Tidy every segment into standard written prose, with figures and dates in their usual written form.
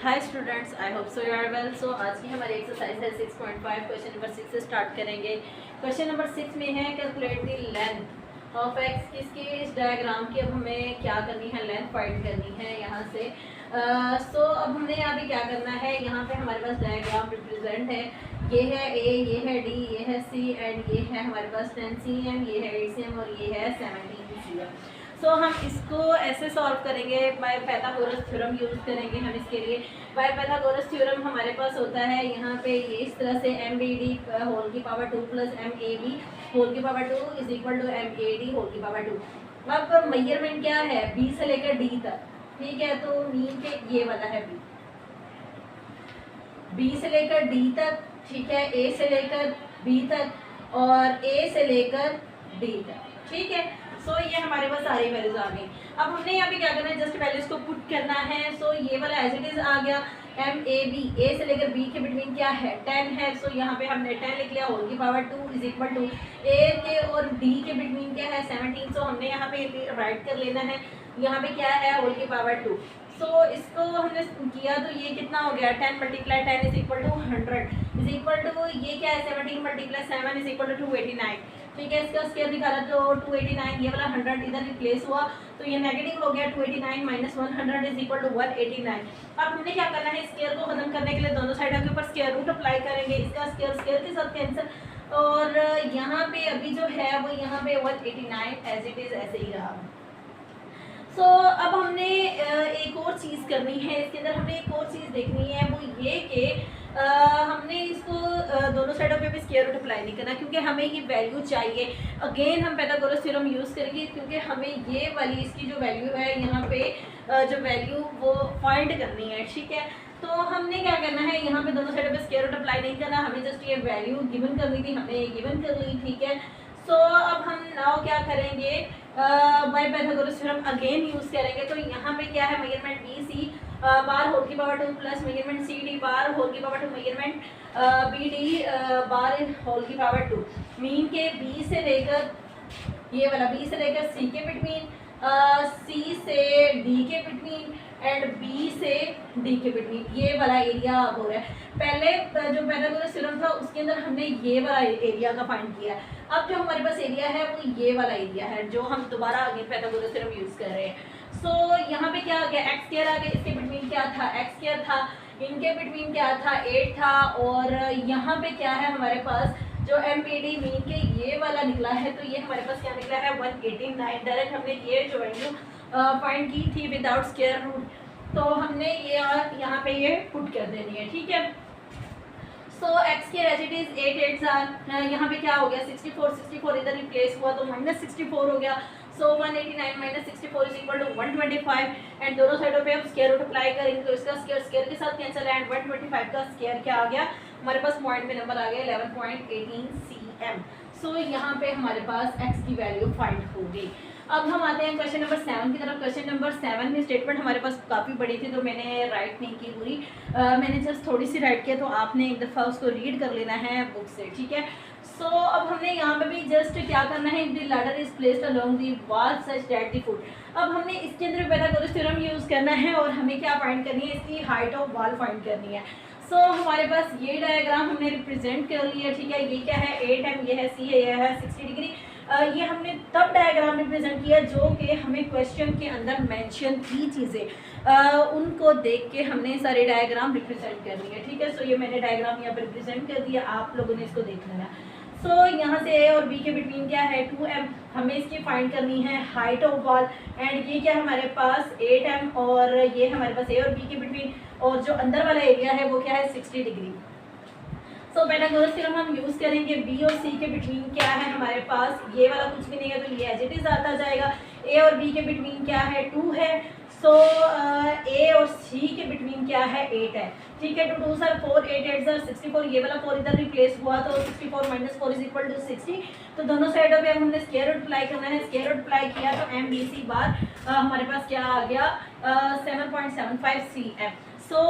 Hi students, I hope so you are well. So आज की हमारी एक्सरसाइज है 6.5। क्वेश्चन नंबर 6 से स्टार्ट करेंगे। क्वेश्चन नंबर 6 में है calculate the length of x. किसकी इस डायग्राम की अब हमें क्या करनी है, लेंथ फाइंड करनी है यहाँ से। सो अब हमने यहाँ पे क्या करना है, यहाँ पे हमारे पास डायग्राम रिप्रेजेंट है। ये है ए, ये है डी, ये है सी एंड ये है हमारे पास 10 cm, ये है 8 cm और ये है 17 cm। सो हम इसको ऐसे सॉल्व करेंगे, बाय पाइथागोरस थ्योरम यूज करेंगे हम इसके लिए। बाय पाइथागोरस थ्योरम हमारे पास होता है यहाँ पे ये इस तरह से एम बी डी होल की power 2 plus M A B whole की power 2 is equal to M A D whole की पावर 2। अब मेजरमेंट क्या है, बी से लेकर डी तक, ठीक है। तो मीन के ये वाला है बी से लेकर डी तक, ठीक है, ए से लेकर बी तक और ए से लेकर डी तक, ठीक है। सो ये हमारे पास सारी वैल्यूज आ गई। अब हमने यहाँ पे क्या करना है, जस्ट वैल्यूज को पुट करना है। सो ये वाला एज इट इज आ गया। एम ए बी, ए से लेकर बी के बिटवीन क्या है, 10 है। सो यहाँ पे हमने 10 लिख लिया होल की पावर 2 इज इक्वल टू ए के और डी के बिटवीन क्या है 17। सो हमने यहाँ पे राइट कर लेना है, यहाँ पे क्या है होल की पावर 2। सो इसको हमने किया तो ये कितना हो गया, 10 multiply 10 is equal to 100 is equal to ये क्या है 17 मल्टीप्लाई 7 इज इक्वल टू 289, ठीक है। इसका स्क्वायर निकाला तो 289, ये वाला 100 इधर रिप्लेस हुआ तो ये नेगेटिव हो गया। 289 माइनस 100 इज इक्वल टू 189। अब हमने क्या करना है, स्क्वायर को खत्म करने के लिए दोनों साइडों के ऊपर स्क्वायर रूट अप्लाई करेंगे। इसका स्क्वायर स्क्वायर के साथ कैंसिल और यहाँ पे अभी जो है वो यहाँ पे 189 एज इट इज ऐसे ही रहा। सो अब हमने एक और चीज़ करनी है, इसके अंदर हमने एक और चीज़ देखनी है, वो ये कि हमने इसको दोनों साइडों पे भी स्क्वायर रूट अप्लाई नहीं करना, क्योंकि हमें ये वैल्यू चाहिए। अगेन हम पाइथागोरस थ्योरम यूज़ करेंगे, क्योंकि हमें ये वाली इसकी जो वैल्यू है यहाँ पे जो वैल्यू वो फाइंड करनी है, ठीक है। तो हमने क्या करना है, यहाँ पे दोनों साइडों पे स्क्वायर रूट अप्लाई नहीं करना, हमें जस्ट ये वैल्यू गिवन करनी थी, हमने ये गिवन कर ली, ठीक है। सो अब हम नाउ क्या करेंगे, by Pythagoras theorem again use करेंगे। तो यहाँ पे क्या है, measurement B C bar whole की power 2 plus measurement C D bar whole की power 2 measurement B D bar whole की पावर 2। मीन के बी से लेकर ये वाला बी से लेकर सी के बिटवीन, सी से डी के बिटवीन एंड बी से डी के बिटवीन, ये वाला एरिया हो रहा है। पहले जो पाइथागोरस थ्योरम था उसके अंदर हमने ये वाला एरिया का फाइंड किया है। अब जो हमारे पास एरिया है वो ये वाला एरिया है, जो हम दोबारा आगे पाइथागोरस थ्योरम यूज कर रहे हैं। सो यहाँ पे क्या आ गया, एक्स स्क्वायर आ गया, इसके बिटवीन क्या था, एक्स स्क्वायर था, इनके बिटवीन क्या था, 8 था, और यहाँ पे क्या है हमारे पास जो एम पी डी मीन के ये वाला निकला है। तो ये हमारे पास क्या निकला है 189। डायरेक्ट हमने ये जो वैल्यू फाइंड की थी विदाउट स्क्वायर रूट, तो हमने ये यहाँ पे ये पुट कर देनी है, ठीक है। सो एक्स के एज इट इज 8 8 यहाँ पे क्या हो गया 64 इधर रिप्लेस हुआ तो माइनस 64 हो गया। So 189 minus 64 is equal to 125 and दोनों साइडों पे हम स्क्वायर रूट अप्लाई करेंगे तो इसका स्क्वायर स्क्वायर के साथ कैंसिल है एंड 125 का स्क्वायर क्या आ गया हमारे पास, पॉइंट में नंबर आ गया 11.18 cm। सो यहाँ पे हमारे पास x की वैल्यू फाइंड हो गई। अब हम आते हैं क्वेश्चन नंबर 7 की तरफ। क्वेश्चन नंबर 7 में स्टेटमेंट हमारे पास काफ़ी बड़ी थी तो मैंने राइट नहीं की पूरी, मैंने जस्ट थोड़ी सी राइट किया, तो आपने एक दफ़ा उसको रीड कर लेना है बुक से, ठीक है। सो अब हमने यहाँ पे भी जस्ट क्या करना है, the ladder is placed along the wall such that the foot. अब हमने इसके अंदर पाइथागोरस थ्योरम यूज़ करना है और हमें क्या फाइंड करनी है, इसकी हाइट ऑफ वॉल फाइंड करनी है। सो हमारे पास ये डायग्राम हमने रिप्रेजेंट कर लिया, ठीक है। ये क्या है 8 एम, ये है सी है, ये है 60 डिग्री। ये हमने तब डायग्राम रिप्रेजेंट किया जो कि हमें क्वेश्चन के अंदर मेंशन की चीज़ें उनको देख के हमने सारे डायग्राम रिप्रेजेंट करनी है, ठीक है। सो ये मैंने डायग्राम यहाँ पर रिप्रेजेंट कर दिया, आप लोगों ने इसको देख लेना। सो यहाँ से ए और बी के बिटवीन क्या है 2m, हमें इसकी फाइंड करनी है हाइट ऑफ वॉल एंड ये क्या हमारे पास 8m और ये हमारे पास ए और बी के बिटवीन और जो अंदर वाला एरिया है वो क्या है 60 डिग्री। सो पाइथागोरस थ्योरम हम यूज़ करेंगे, बी और सी के बिटवीन क्या है हमारे पास, ये वाला कुछ भी नहीं है तो ये एज इट इज आता जाएगा। ए और बी के बिटवीन क्या है 2 है। सो ए और सी के बिटवीन क्या है 8 है, ठीक है। 2 2 4 8 8 64, ये वाला 4 इधर रिप्लेस हुआ तो 64 माइनस 4 इज इक्वल टू 60। तो दोनों साइडों पे हमने स्क्वायर रूट अप्लाई करना है, स्क्वायर रूट अप्लाई किया तो एम बी सी बार हमारे पास क्या आ गया 7.75 cm। So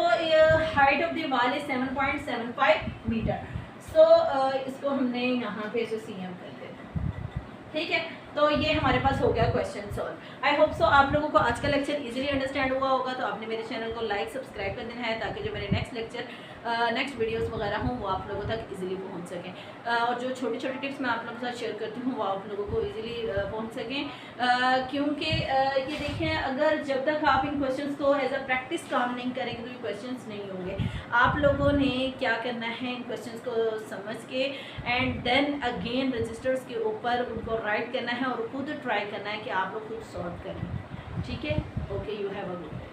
height of the wall is 7.75 metre. So इसको हमने यहाँ पे जो cm कर देते हैं, ठीक है। तो ये हमारे पास हो गया क्वेश्चन सॉल्व। आई होप सो आप लोगों को आज का लेक्चर इजीली अंडरस्टैंड हुआ होगा। तो आपने मेरे चैनल को लाइक सब्सक्राइब कर देना है ताकि जो मेरे नेक्स्ट लेक्चर नेक्स्ट वीडियोस वगैरह हों वो आप लोगों तक इजीली पहुंच सकें। और जो छोटी छोटी टिप्स मैं आप लोगों के साथ शेयर करती हूँ वो आप लोगों को इजीली पहुंच सकें। क्योंकि ये देखें, अगर जब तक आप इन क्वेश्चंस को एज अ प्रैक्टिस काम नहीं करेंगे तो ये क्वेश्चंस नहीं होंगे। आप लोगों ने क्या करना है, इन क्वेश्चंस को समझ के एंड देन अगेन रजिस्टर्स के ऊपर उनको राइट करना है और खुद ट्राई करना है कि आप लोग खुद सॉल्व करें। ठीक है, okay, you have a good day.